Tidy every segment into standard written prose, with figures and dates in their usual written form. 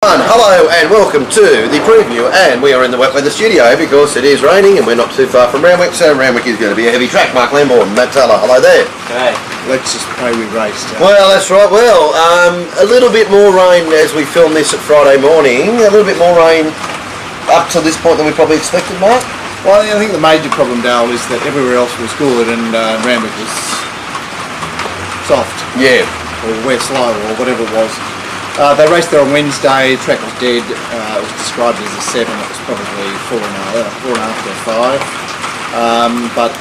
Hello and welcome to the preview, and we are in the wet weather studio because it is raining and we're not too far from Randwick, so Randwick is going to be a heavy track. Mark Lambourne, Matt Taylor, hello there. Okay. Let's just pray we raced. Well, that's right. Well, a little bit more rain as we film this at Friday morning, a little bit more rain up to this point than we probably expected, Mark. Well, I think the major problem, Dale, is that everywhere else was good and Randwick was soft. Yeah. Or wet slow or whatever it was. They raced there on Wednesday, the track was dead, it was described as a 7, it was probably 4.5 to 5. But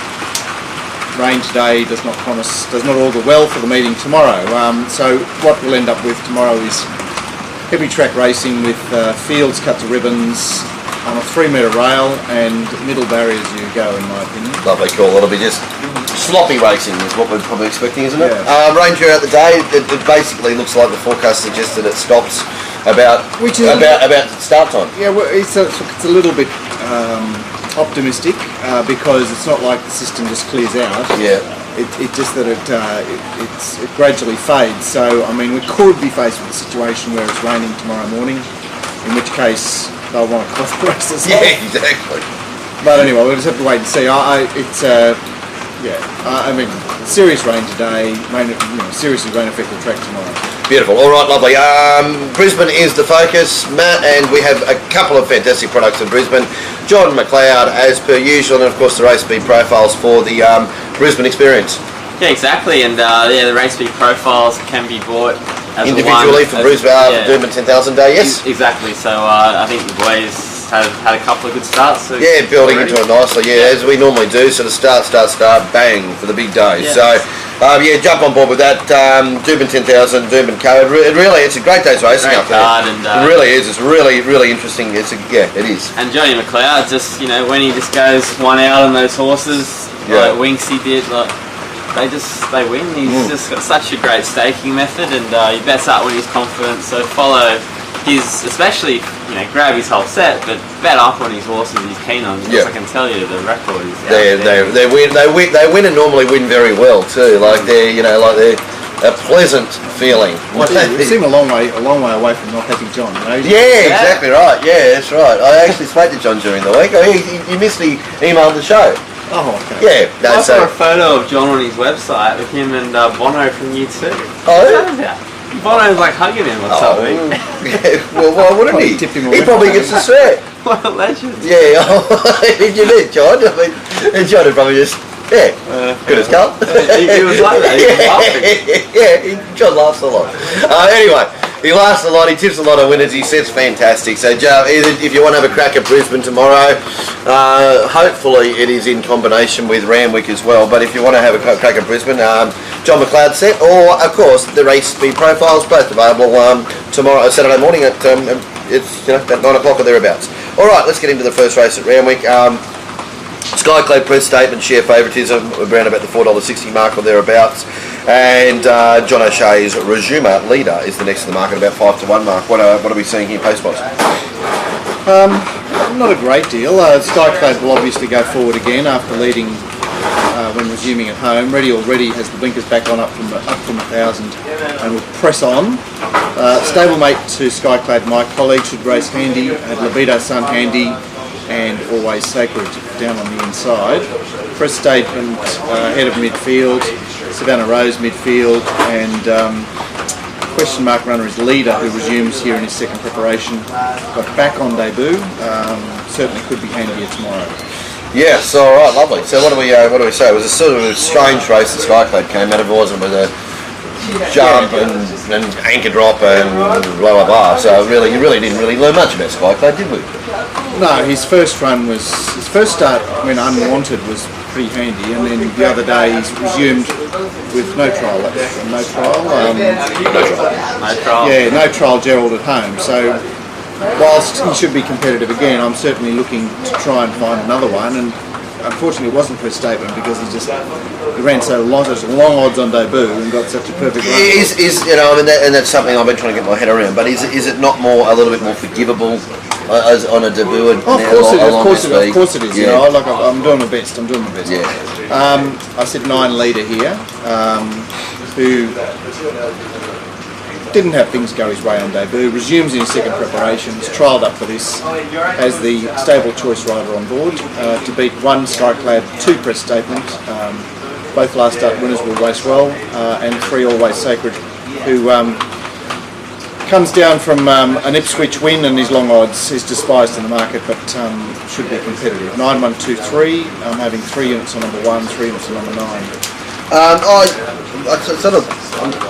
rain today does not augur well for the meeting tomorrow. So what we'll end up with tomorrow is heavy track racing with fields cut to ribbons on a 3-metre rail and middle barriers you go, in my opinion. Lovely call. It'll be just sloppy racing is what we're probably expecting, isn't it? Yeah. Rain throughout the day. It basically looks like the forecast suggests that it stops about start time. Yeah, well, it's a little bit optimistic because it's not like the system just clears out. Yeah. It just that it gradually fades. So I mean, we could be faced with a situation where it's raining tomorrow morning, in which case they'll want to close the races. Yeah, exactly. But anyway, we'll just have to wait and see. I mean, serious rain today, seriously going to affect the track tomorrow. Beautiful. All right, lovely. Brisbane is the focus, Matt, and we have a couple of fantastic products in Brisbane. John McLeod, as per usual, and of course the race speed profiles for the Brisbane experience. Yeah, exactly. And the race speed profiles can be bought as individually for Brisbane, Doomben 10,000 Day. Yes, exactly. So I think the boys had a couple of good starts. So yeah, building into it nicely. Yeah, as we normally do. Sort of start, bang for the big day. Yeah. So jump on board with that. Doomben 10,000, Doomben Code. It's a great day's racing up there. It really is. It's really, really interesting. It is. And Johnny McLeod, just when he just goes one out on those horses, like Winksy did, they win. He's just got such a great staking method, and he bets out when he's confident. So follow his, especially grab his whole set, but bet up on his horses he's keen on. Because I can tell you the record is they win and normally win very well too. Like they're a pleasant feeling. You seem a long way away from not having John. Yeah, exactly right. Yeah, that's right. I actually spoke to John during the week. He missed the email of the show. Oh, okay. Yeah. I saw a photo of John on his website with him and Bono from U2. Oh. Bono's like hugging him or something. Yeah. Well, why wouldn't he? He probably gets a sweat. What a legend. Yeah. Did you meet John? I mean, John would probably just good as Carl. He was like that. He was laughing. Yeah. John laughs a lot. Anyway. He laughs a lot, he tips a lot of winners, he sets fantastic. So Joe, if you want to have a crack at Brisbane tomorrow, hopefully it is in combination with Randwick as well, but if you want to have a crack at Brisbane, John McLeod set, or of course the race speed profiles, both available tomorrow, Saturday morning at it's at 9 o'clock or thereabouts. Alright, let's get into the first race at Randwick. Skyclad press statement, share favouritism around about the $4.60 mark or thereabouts, and John O'Shea's Resuma leader is the next to the market, about 5 to 1 mark. What are we seeing here post box? Not a great deal. Skyclad will obviously go forward again after leading when resuming at home. Reddy already has the blinkers back on up from 1,000 and will press on. Stablemate to Skyclad, my colleague, should race Handy, had Libido Sun Handy, and Always Sacred down on the inside. Press statement head of midfield, Savannah Rose midfield, and question mark runner is Leader, who resumes here in his second preparation. Got back on debut, certainly could be handier tomorrow. Yes, all right, lovely. So what do we say? It was a sort of a strange race that Skyclad came out of. It wasn't with a jump and anchor drop and blah blah blah. So you really didn't learn much about Skyclad, did we? No, his first start when unwanted was pretty handy, and then the other day he's resumed with no trial. No trial. Yeah, no trial Gerald at home. So whilst he should be competitive again, I'm certainly looking to try and find another one. And unfortunately, it wasn't for a statement because he ran so long, such long odds on debut and got such a perfect run. And that's something I've been trying to get my head around. But is it not a little bit more forgivable as on a debut? Of course it is. Yeah. I'm doing my best. Yeah. I said 9 leader here, who didn't have things go his way on debut. Resumes in his second preparations. Trialled up for this as the stable choice rider on board to beat 1 Skyclad, 2 Press Statement. Both last start winners will race well, and 3 Always Sacred, who comes down from an Ipswich win and his long odds is despised in the market, but should be competitive. 9-1-2-3. I'm having 3 units on number 1, 3 units on number 9. I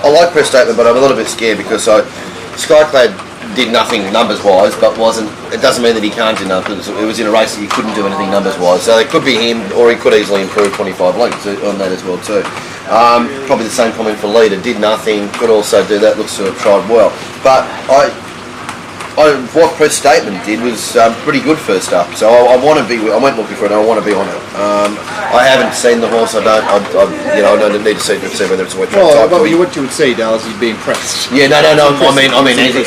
like Press Statement, but I'm a little bit scared because Skyclad did nothing numbers wise, but it doesn't mean that he can't do numbers. It was in a race that he couldn't do anything numbers wise, so it could be him, or he could easily improve 25 lengths on that as well too. Probably the same comment for Leader. Did nothing, could also do that. Looks to have tried well, but what Press Statement did was pretty good first up. So I want to be. I went looking for it. I want to be on it. I haven't seen the horse. I don't. I need to see whether it's a wet track type. Well, what you would see, Dale, is you'd be impressed. Yeah, no. I mean,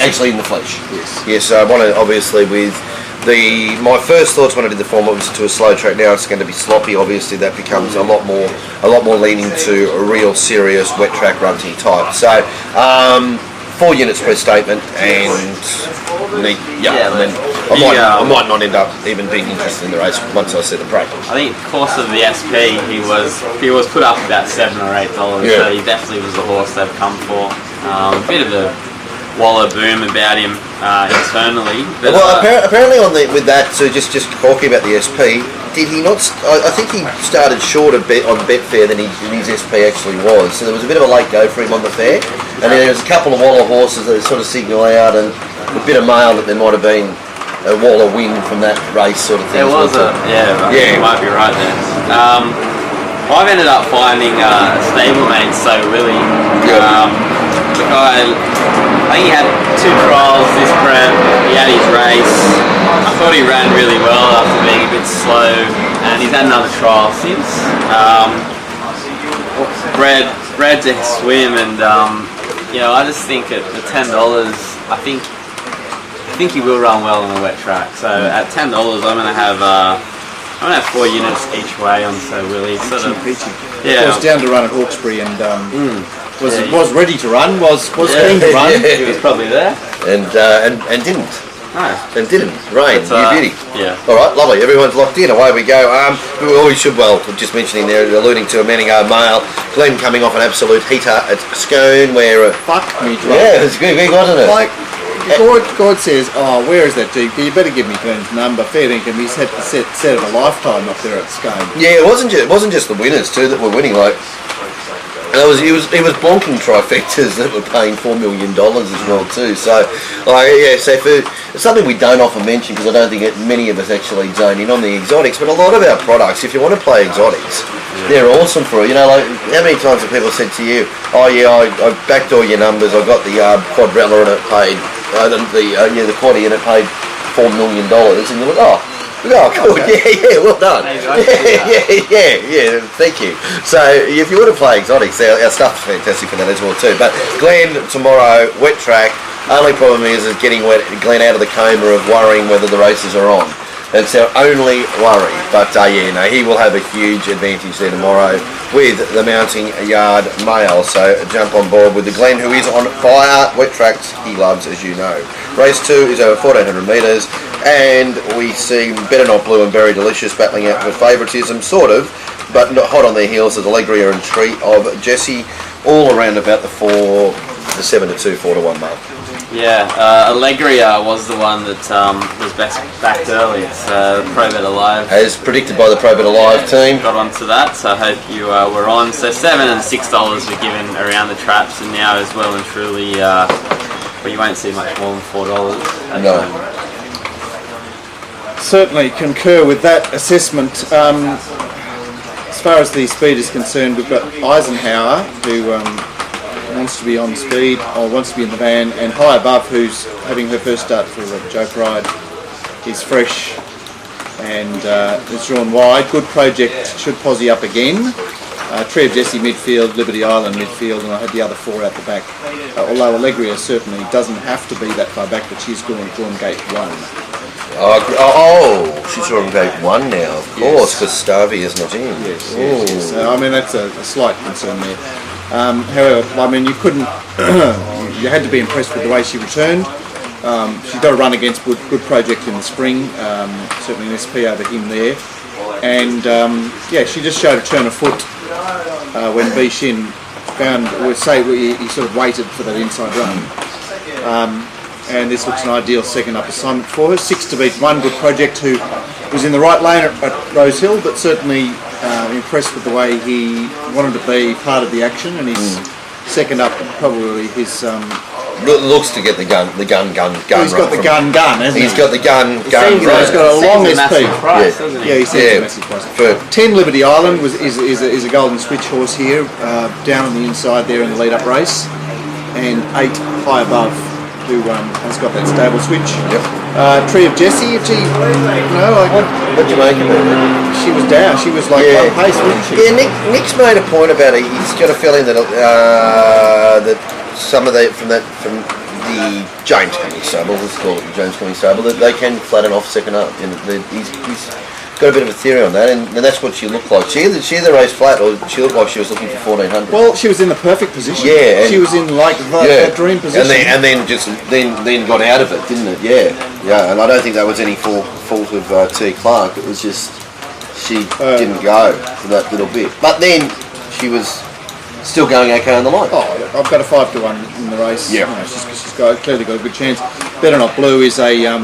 actually in the flesh. Yes. Yes. So I want to obviously with. My first thoughts when I did the form was to a slow track. Now it's going to be sloppy. Obviously, that becomes a lot more leaning to a real serious wet track runty type. So 4 units Press Statement and then I might not end up even being interested in the race once I see the break. I think course of the SP he was put up about $7 or $8, so he definitely was the horse they've come for. A bit of a Waller boom about him internally. But, well, apparently with that, so just talking about the SP, did he not? I think he started short a bit on Betfair than his SP actually was. So there was a bit of a late go for him on the fair, and then there was a couple of Waller horses that sort of signal out, and a bit of mail that there might have been a Waller win from that race sort of thing. There was you might be right there. I've ended up finding stablemate So Willie. The guy, I think he had 2 trials this prep. He had his race. I thought he ran really well after being a bit slow, and he's had another trial since. Bred to swim, and I just think at the $10, I think he will run well on a wet track. So at $10, I'm gonna have 4 units each way on So Willie. Sort of, yeah. Of course, down to run at Hawkesbury and. Was ready to run, was keen to run. He was probably there. And didn't. No. And didn't. Rain, you beauty. Yeah. Alright, lovely. Everyone's locked in. Away we go. We should, just mentioning there, alluding to a Menningar male. Glenn coming off an absolute heater at Scone where... Fuck me, drunk. Yeah, it's good, wasn't it? Like, God says, where is that GP? You better give me Glenn's number. Fair dinkum, he's had the set of a lifetime up there at Scone. Yeah, it wasn't just the winners too that were winning, like... He was blonking trifectas that were paying $4 million as well too. So, so for something we don't often mention because I don't think many of us actually zone in on the exotics, but a lot of our products, if you want to play exotics, they're awesome for it. Like how many times have people said to you, "Oh yeah, I backed all your numbers. I got the quadrella and it paid the quaddy and it paid $4 million," and you're like, "Oh, cool. Yeah, well done. Yeah, thank you." So if you want to play exotics, our stuff's fantastic for that as well too. But Glenn tomorrow, wet track. Only problem is getting Glenn out of the coma of worrying whether the races are on. That's our only worry. But he will have a huge advantage there tomorrow with the Mounting Yard Mail. So jump on board with the Glenn, who is on fire. Wet tracks he loves, as you know. Race 2 is over 1,400 metres, and we see Better Not Blue and Very Delicious battling out for favouritism, sort of, but not hot on their heels of Allegria and Treat of Jesse, all around about the 7-2, 4-1 mark. Yeah, Allegria was the one that was best backed early. It's Probet Alive. As predicted by the Probet Alive team. Got onto that, so I hope you were on. So $7 and $6 were given around the traps, and now as well and truly, you won't see much more than $4. No. Certainly concur with that assessment. As far as the speed is concerned, we've got Eisenhower, who wants to be on speed or wants to be in the van, and High Above, who's having her first start for Joe Pride, is fresh and is drawn wide. Good project, should posse up again. Tree of Jesse midfield, Liberty Island midfield, and I had the other 4 out the back. Although Allegria certainly doesn't have to be that far back, but she's drawn gate 1. She's drawn gate 1 now, of course, because Starvey is not in. Yes. So, I mean, that's a slight concern there. However, I mean, you couldn't. You had to be impressed with the way she returned. She's got a run against Good Project in the spring, certainly an SP over him there. And yeah, she just showed a turn of foot when Bi Shin found, we'd say he sort of waited for that inside run. And this looks an ideal second up assignment for her. 6 to beat 1, Good Project, who was in the right lane at Rose Hill, but certainly impressed with the way he wanted to be part of the action, and his second up probably his... looks to get the gun. He's got the gun, hasn't he? He's got the gun. He's got a long SP. Price, doesn't he? Yeah, he seems a massive price. For 10 Liberty Island is a golden switch horse here, down on the inside there in the lead-up race, and 8 High Above, who has got that stable switch. Yep. Tree of Jessie, what what do you make of it? she was down. She was like one pace, wasn't she? Yeah, Nick's made a point about it. He's got a feeling that that some of the from the James Cummings stable, let's call it the James Cummings stable, that they can flatten off second up. And he's got a bit of a theory on that, and that's what she looked like. She either raced flat, or she looked like she was looking for 1400. Well, she was in the perfect position. Yeah, she was in like the dream position. And then got out of it, didn't it? Yeah. And I don't think that was any fault of T. Clark. It was just she didn't go for that little bit. But then she was still going okay on the line. Oh, I've got a 5 to 1 in the race. Yeah, she's clearly got a good chance. Better Not Blue is a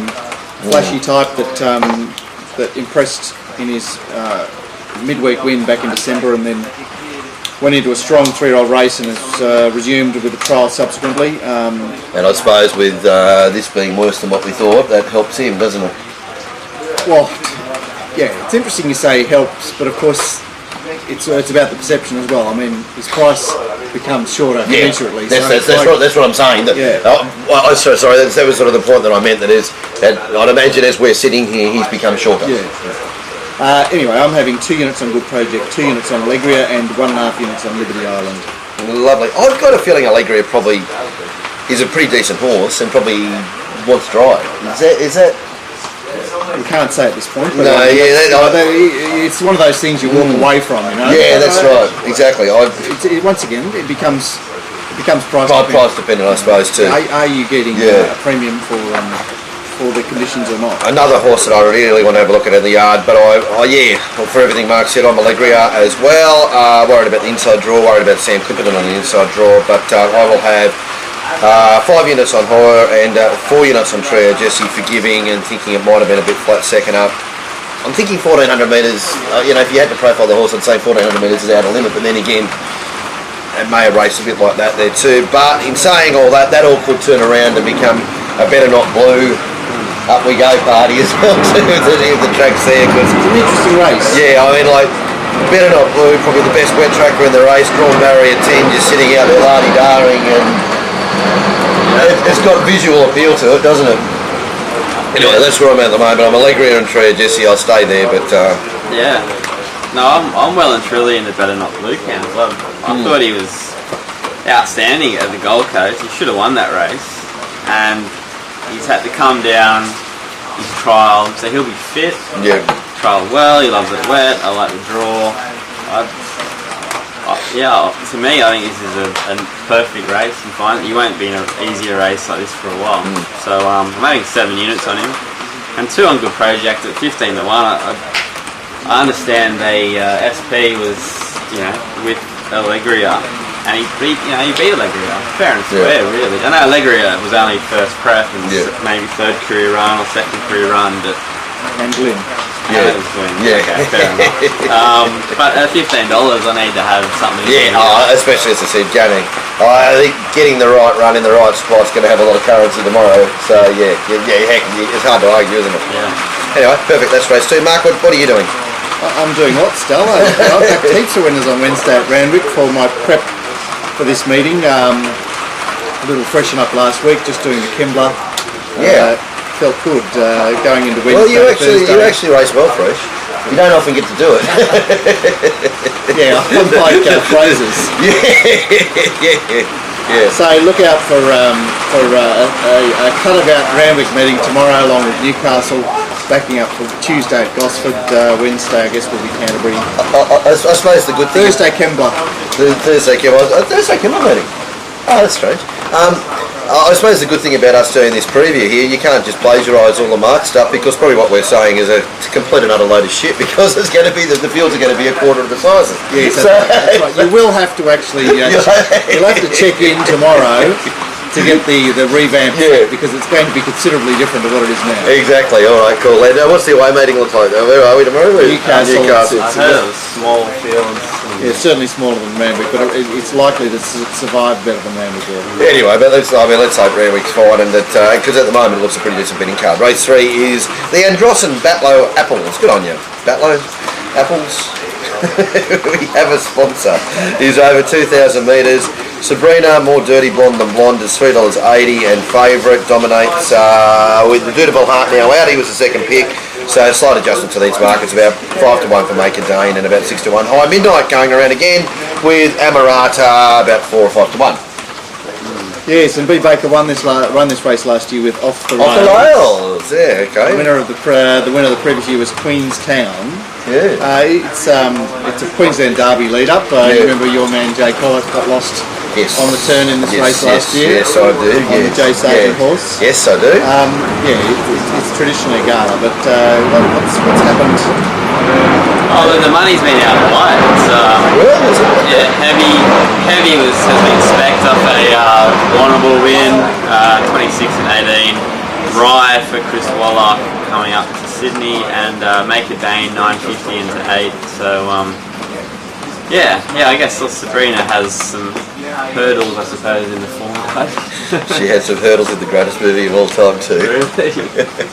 flashy type that impressed in his midweek win back in December, and then went into a strong 3-year-old race and has resumed with a trial subsequently. And I suppose with this being worse than what we thought, that helps him, doesn't it? Well, yeah, it's interesting you say helps, but of course it's about the perception as well. I mean, his price becomes shorter commensurately. That's what I'm saying. That, sorry, that was sort of the point that I meant. That I'd imagine as we're sitting here, he's become shorter. Yeah. Anyway, I'm having 2 units on Good Project, 2 units on Allegria, and 1.5 units on Liberty Island. Lovely. I've got a feeling Allegria probably is a pretty decent horse and probably wants to ride. Is that? You can't say at this point, but no, it's one of those things you walk away from, you know. Yeah, that's right. Exactly. Once again, it becomes price dependent, I suppose too. Are you getting a premium for the conditions or not? Another horse that I really want to have a look at in the yard, but for everything Mark said, I'm Allegria as well. Worried about the inside draw, worried about Sam Clipperton on the inside draw, but I will have 5 units on her and 4 units on Trio Jessie, forgiving and thinking it might have been a bit flat second up. I'm thinking 1400 metres, if you had to profile the horse, I'd say 1400 metres is out of limit, but then again, it may have raced a bit like that there too. But in saying all that, that all could turn around and become a Better Not Blue up we go party as well too, if the track's there. Cause it's an interesting race. Yeah, I mean, like, Better Not Blue, probably the best wet tracker in the race, drawn barrier 10, just sitting out there lardy-darring, and it's got visual appeal to it, doesn't it? Anyway, that's where I'm at the moment. I'm Allegria and Trio Jessie. I'll stay there, but yeah. No, I'm well and truly in the Better Not Blue camp. I thought he was outstanding at the Gold Coast. He should have won that race, and he's had to come down. He's trialled, so he'll be fit. Yeah. Trialled well. He loves it wet. I like the draw. To me, I think this is a perfect race. You won't be in an easier race like this for a while. So I'm having 7 units on him, and 2 on Good Project at 15 to 1. I understand the SP was with Allegria, and he beat Allegria fair and square, really. I know Allegria was only first prep and maybe 3rd career run or 2nd career run, but and Glyn. Yeah, okay, fair enough. But at $15, I need to have something. Yeah, especially as I said, Johnny. I think getting the right run in the right spot's going to have a lot of currency tomorrow. So heck, it's hard to argue, isn't it? Yeah. Anyway, perfect. That's race 2. Mark, what are you doing? I'm doing what, Stella? I backed heaps of winners on Wednesday at Randwick for my prep for this meeting. A little freshen up last week, just doing the Kembla. Felt good going into Wednesday. Well, you actually race well, Fresh. You don't often get to do it. Yeah, unlike Fraser's. Yeah. So look out for a cut-about Randwick meeting tomorrow, along with Newcastle. backing up for Tuesday at Gosford, Wednesday I guess will be Canterbury. I suppose the good thing... Thursday Kembla. Thursday Kembla meeting. Oh, that's strange. I suppose the good thing about us doing this preview here, you can't just plagiarise all the Mark stuff, because probably what we're saying is a complete and utter load of shit, because it's going to be the fields are going to be a quarter of the sizes. Yes, that's right. You will have to actually you'll have to check in tomorrow to get the revamp, because it's going to be considerably different to what it is now. Exactly. All right, cool. And what's the away meeting look like? Where are we tomorrow? Newcastle. I heard it was small fields. Yeah, certainly smaller than Randwick, but it's likely to survive better than Randwick will. Anyway, but let's hope Randwick's fine, and that because at the moment it looks a pretty decent bidding card. Race 3 is the Androssan Batlow Apples. Good on you, Batlow Apples. We have a sponsor. He's over 2,000 metres. Sabrina, more dirty blonde than blonde, is $3.80, and favourite dominates with the Dutiful Heart now out. He was the second pick, so a slight adjustment to these markets, about 5 to 1 for Make a Dane and about 6 to 1. High Midnight going around again with Amarata about 4 or 5 to 1. Yes, and B Baker won this race last year with Off the Rails. Off the Rails, yeah, okay. The winner of the previous year was Queenstown. Yeah. It's a Queensland Derby lead up. You remember your man Jay Collett got lost on the turn in this race last year. Yes, I do. On the Jay Sagan horse. Yes, I do. It's traditionally Gala, but what's happened? Oh, the money's been out of the way. Yeah, Heavy has been specced off a Warrnambool win, 26 and 18. Rye for Chris Waller coming up to Sydney, and Make a Dane 950 into 8. So I guess Sabrina has some hurdles, I suppose, in the form code. She had some hurdles in the greatest movie of all time too. Really?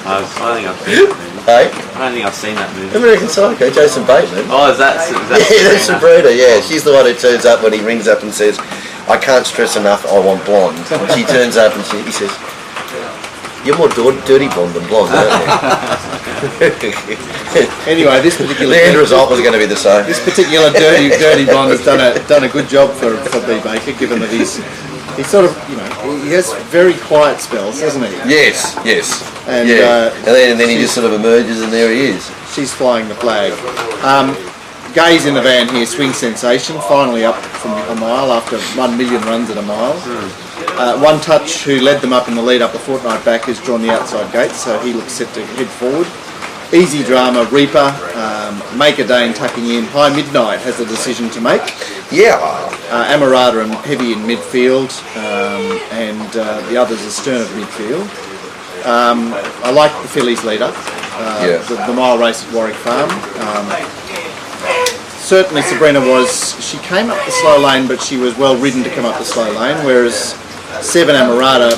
I don't think I've seen that movie. Hey? I don't think I've seen that movie. American Psycho, Jason Bateman. Oh, is that yeah, that's Sabrina, yeah. She's the one who turns up when he rings up and says, I can't stress enough, I want blonde. And she turns up and he says, you're more dirty blonde than blonde, aren't you? Anyway, this particular... The end result was going to be the same. This particular dirty blonde has done a good job for B Baker, given that he's sort of, he has very quiet spells, doesn't he? Yes. And, and then he just sort of emerges and there he is. She's flying the flag. Gay's in the van here, Swing Sensation, finally up from a mile after 1 million runs at a mile. One Touch, who led them up in the lead up a fortnight back, has drawn the outside gate, so he looks set to head forward. Easy Drama, Reaper, Make a Dane tucking in. High Midnight has a decision to make. Yeah. Amarata and Heavy in midfield, and the others astern of midfield. I like the fillies leader, the mile race at Warwick Farm. Certainly Sabrina she came up the slow lane, but she was well ridden to come up the slow lane, whereas 7 Amarata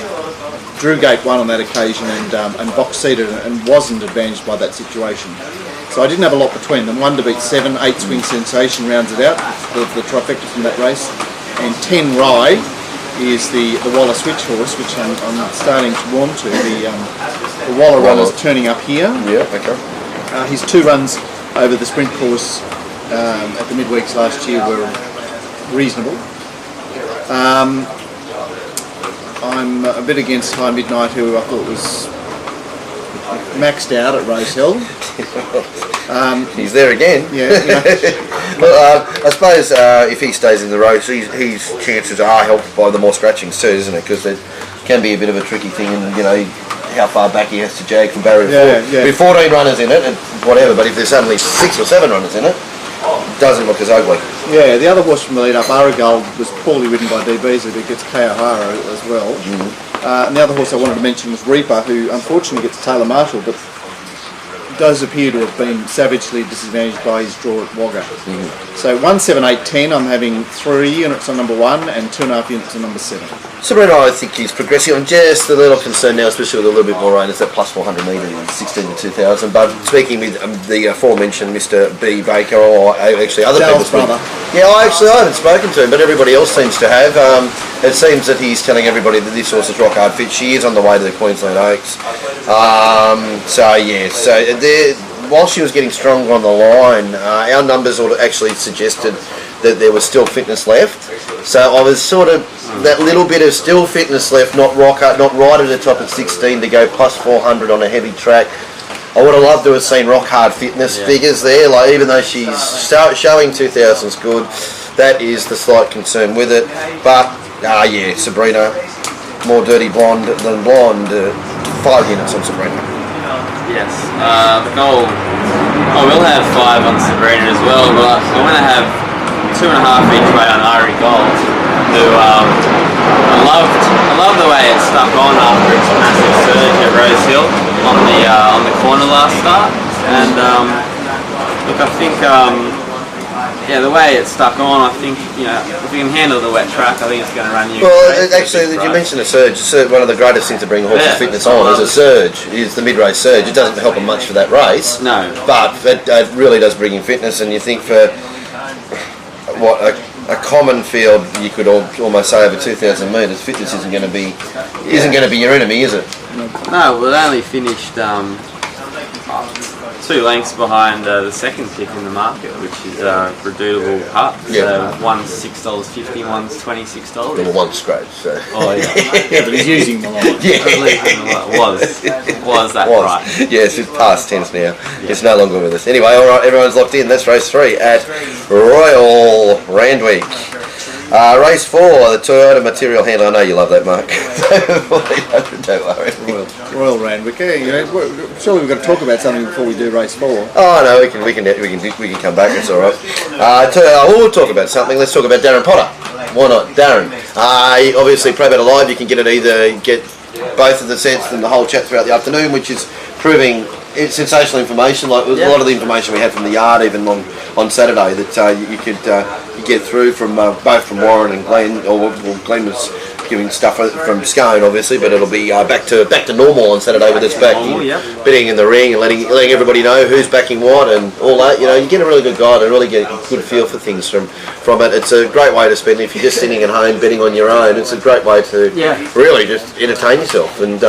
drew gate 1 on that occasion and box seated and wasn't advantaged by that situation. So I didn't have a lot between them. 1 to beat 7, 8 Swing Sensation rounds it out, the trifecta from that race, and 10 Rye is the Waller switch horse, which I'm starting to warm to. The Waller runner's turning up here. Yeah, okay. His 2 runs over the sprint course at the midweeks last year were reasonable. I'm a bit against High Midnight, who I thought was maxed out at Rosehill. He's there again. Yeah. Well, I suppose if he stays in the race, his chances are helped by the more scratchings too, isn't it? Because it can be a bit of a tricky thing, and how far back he has to jag from barrier 4. With 14 runners in it, and whatever. But if there's suddenly 6 or 7 runners in it, doesn't look as ugly. Yeah, the other horse from the lead up, Aragold, was poorly ridden by D. Beasley, but gets K. O'Hara as well. And the other horse I wanted to mention was Reaper, who unfortunately gets Taylor Marshall, but does appear to have been savagely disadvantaged by his draw at Wagga. So 1, 7, 8, 10, I'm having 3 units on number 1 and 2.5 units on number 7. Sabrina, I think he's progressing. I'm just a little concerned now, especially with a little bit more rain, is that plus 400 metres in 16 to 2000. But speaking with the aforementioned Mr. B. Baker, or actually other Dale's people... brother. Yeah, I haven't spoken to him, but everybody else seems to have. It seems that he's telling everybody that this horse is rock hard fit. She is on the way to the Queensland Oaks. While she was getting stronger on the line, our numbers actually suggested that there was still fitness left. So I was sort of that little bit of still fitness left, not right at the top at 16 to go plus 400 on a heavy track. I would have loved to have seen rock hard fitness figures there. Like even though she's showing 2000's good, that is the slight concern with it. But Sabrina, more dirty blonde than blonde. 5 units on Sabrina. Yes, the goal. I will have 5 on Sabrina as well, but I'm going to have 2.5 each way on Ari Gold, who I love the way it stuck on after its massive surge at Rose Hill on the corner last start, and look, I think the way it stuck on, I think if you can handle the wet track, I think it's going to run you. Well, actually, you mentioned a surge. One of the greatest things to bring a horse's fitness on is a surge. Is the mid-race surge. It doesn't help him much for that race. No, but it really does bring him fitness, and you think for what a common field, you could almost say over 2,000 metres, fitness isn't going to be your enemy, is it? No, well, it only finished 2 lengths behind the second pick in the market, which is Redoutable Pup. So one's $6.50, one's $26. Well, one's scratch. So. Oh yeah, but he's using the line. Was that right? Yes, it's past tense now. It's no longer with us. Anyway, all right, everyone's locked in. That's race 3 at Royal Randwick. Race 4, the Toyota Material Handler. I know you love that, Mark. Don't worry. Royal Randwick. Surely we've got to talk about something before we do race 4. Oh no, we can come back. It's all right. We'll talk about something. Let's talk about Darren Potter. Why not, Darren? Obviously, Pro Better Live. You can get both of the sets and the whole chat throughout the afternoon, which is proving it's sensational information. Like a lot of the information we had from the yard, even on Saturday, that you could get through from both from Warren and Glenn. Or Glenn was giving stuff from Scone, obviously, but it'll be back to normal on Saturday with us betting in the ring and letting everybody know who's backing what and all that. You get a really good guide and really get a good feel for things from it. It's a great way to spend. If you're just sitting at home betting on your own, it's a great way to really just entertain yourself and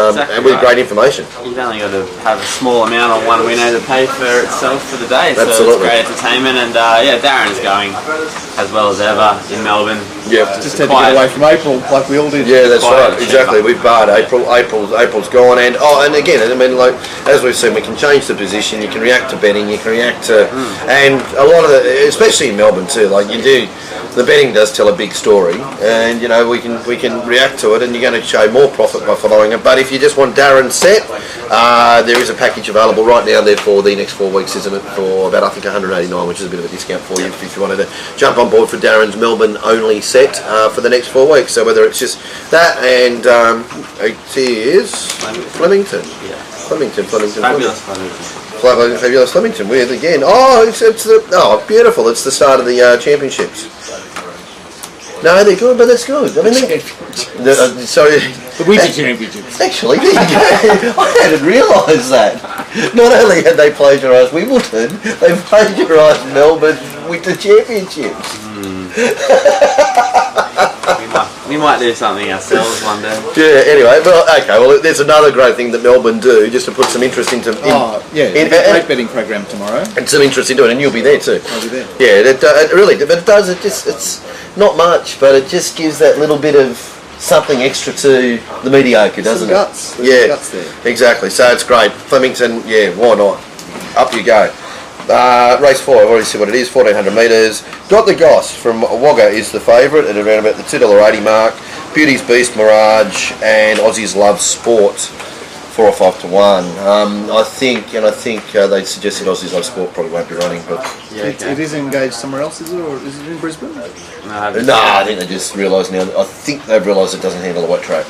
with great information. You've only got to have a small amount on one winner to pay for itself for the day. So Absolutely. It's great entertainment, and Darren's going as well as ever in Melbourne. Yeah, just had to get away from April like we all did. Yeah, that's right. Exactly. We've barred April. April's gone, and again, I mean, like as we've seen, we can change the position. You can react to betting. You can react to, and a lot of especially in Melbourne too. Like you do, the betting does tell a big story, and we can react to it, and you're going to show more profit by following it. But if you just want Darren's set, there is a package available right now there for the next 4 weeks, isn't it? For about I think $189, which is a bit of a discount for you if you wanted to jump on board for Darren's Melbourne only set for the next 4 weeks. So whether it's just that and it is Flemington. Yeah. Flemington. Fabulous Flemington with again. Beautiful. It's the start of the championships. No, they're good, but that's good. I mean, the Winter Championships. Actually, there you go. I hadn't realised that. Not only had they plagiarised Wimbledon, they plagiarised Melbourne Winter Championships. We might do something ourselves one day. Yeah. Anyway, well, there's another great thing that Melbourne do, just to put some interest into. Great betting program tomorrow. And some interest into it, and you'll be there too. I'll be there. Yeah, it really, but it does. It's not much, but it just gives that little bit of something extra to the mediocre, doesn't it? Guts. Guts there. Exactly. So it's great. Flemington, why not? Up you go. Race 4, I've already said what it is, 1400 metres. Got the Goss from Wagga is the favourite at around about the $2.80 mark. Beauty's Beast, Mirage, and Aussies Love Sport, 4 or 5 to 1. I think they suggested Aussies Love Sport probably won't be running, but it is engaged somewhere else, is it, or is it in Brisbane? No, I think they just realised now. I think they've realised it doesn't handle a wet track.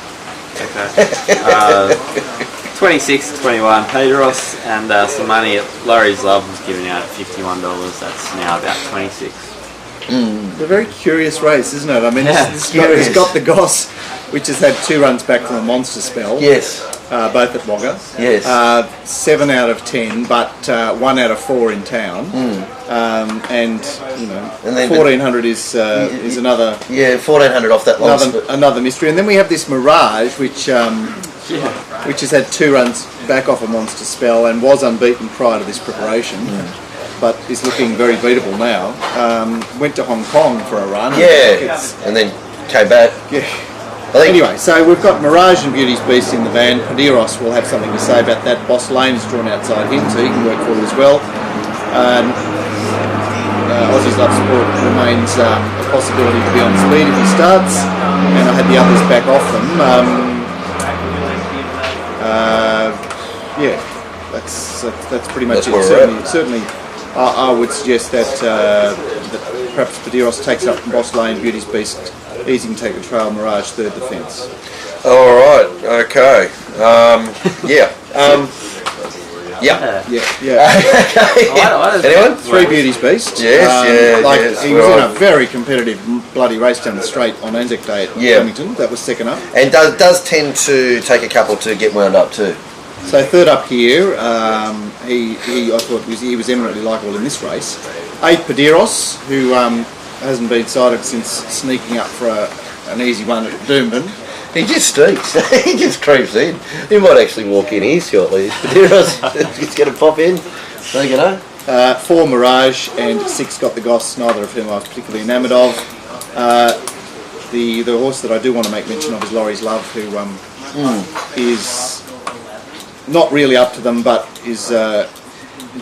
Okay. 26 21 Pedros and some money at Laurie's Love was given out at $51. That's now about 26. It's a very curious race, isn't it? I mean, it's got the Goss, which has had 2 runs back from a monster spell. Yes. Both at Wagga. Yes. 7 out of 10, but 1 out of 4 in town. And then 1400 is another. Yeah, 1400 off that long. Another mystery, and then we have this Mirage, which has had 2 runs back off a monster spell and was unbeaten prior to this preparation. But is looking very beatable now. Went to Hong Kong for a run. Yeah, and then came back. Yeah. Anyway, so we've got Mirage and Beauty's Beast in the van. Padiros will have something to say about that. Boss Lane's drawn outside him, so he can work for it as well. Aussie's Love Sport remains a possibility to be on speed if he starts, and I had the others back off them. That's pretty much it. Certainly, I would suggest that perhaps Padiros takes up from Boss Lane, Beauty's Beast. Easy can take the trail, Mirage third defence. All right. Okay. Yeah. Yeah. Okay. Anyone? 3 Beauty's Beast. Yes, he was in a very competitive bloody race down the straight on Anzac Day at Flemington. That was second up. And does tend to take a couple to get wound up too. So third up here, I thought he was eminently likeable in this race. 8 Padiros, who hasn't been sighted since sneaking up for an easy one at Doomben. He just sneaks. He just creeps in. He might actually walk in here shortly. He's going to pop in. So you know. 4 Mirage and 6 Got the Goss, neither of whom I was particularly enamoured of. The horse that I do want to make mention of is Laurie's Love, who is not really up to them, but is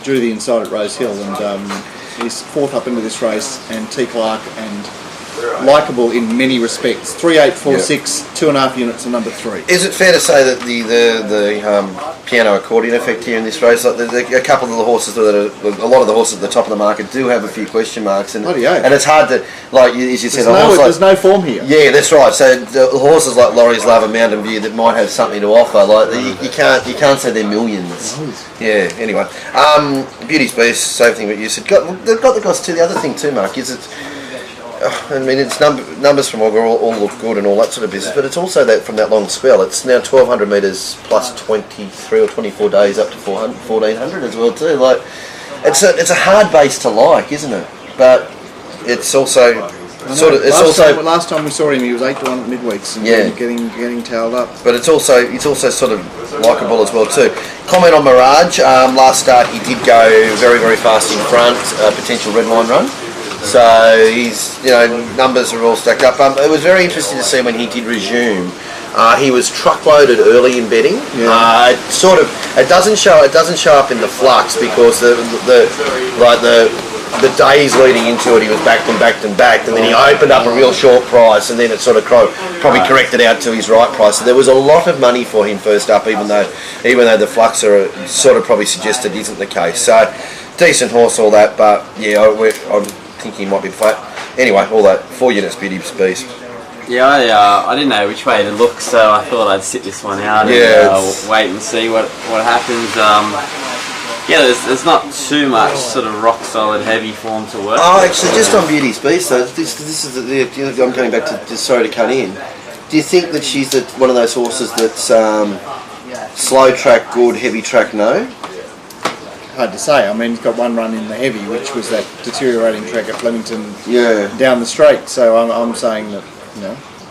drew the inside at Rose Hill, and is 4th up into this race, and T. Clark and likeable in many respects. 3, 8, 4, 6, 2.5 units and number 3. Is it fair to say that the piano accordion effect here in this race, like a couple of the horses that are, a lot of the horses at the top of the market do have a few question marks, and it's hard to, like as you said, there's no form here. Yeah, that's right. So the horses like Laurie's Love and Mountain View that might have something to offer, like you can't say they're millions. Yeah. Anyway, Beauty's Beast, same thing what you said. They've got the guys too. The other thing too, Mark, is it. I mean, it's numbers from Wagga all look good and all that sort of business, but it's also that from that long spell. It's now 1,200 metres plus 23 or 24 days up to 1,400 as well too. Like, it's a hard base to like, isn't it? But it's also last time we saw him, he was 8 to 1 at midweeks and getting tailed up. But it's also sort of likeable as well too. Comment on Mirage. Last start he did go very, very fast in front. Potential red line run. So he's, numbers are all stacked up. It was very interesting to see when he did resume. He was truckloaded early in betting. Yeah. It doesn't show up in the flux because the days leading into it, he was backed and then he opened up a real short price, and then it sort of probably corrected out to his right price. So there was a lot of money for him first up, even though the flux sort of probably suggested isn't the case. So decent horse, all that, but yeah, I'm thinking he might be flat. Anyway, all that 4 units, Beauty's Beast. Yeah, I didn't know which way to look, so I thought I'd sit this one out and wait and see what happens. There's not too much sort of rock solid heavy form to work. Oh, actually, just on Beauty's Beast, though, this is I'm going back to sorry to cut in. Do you think that she's one of those horses that's slow track good, heavy track no? Hard to say. I mean, he's got one run in the heavy, which was that deteriorating track at Flemington down the straight. So I'm saying that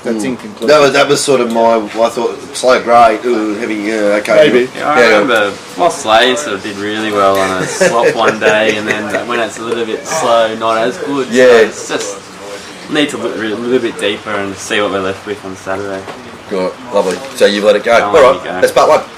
that's inconclusive. That was sort of I thought slow grey, heavy. Okay. Maybe. Yeah, I remember Moss Lane sort of did really well on a swap one day, and then when it's a little bit slow, not as good. Yeah. So it's just need to look a little bit deeper and see what we're left with on Saturday. Good, lovely. So you've let it go. All right, that's part 1.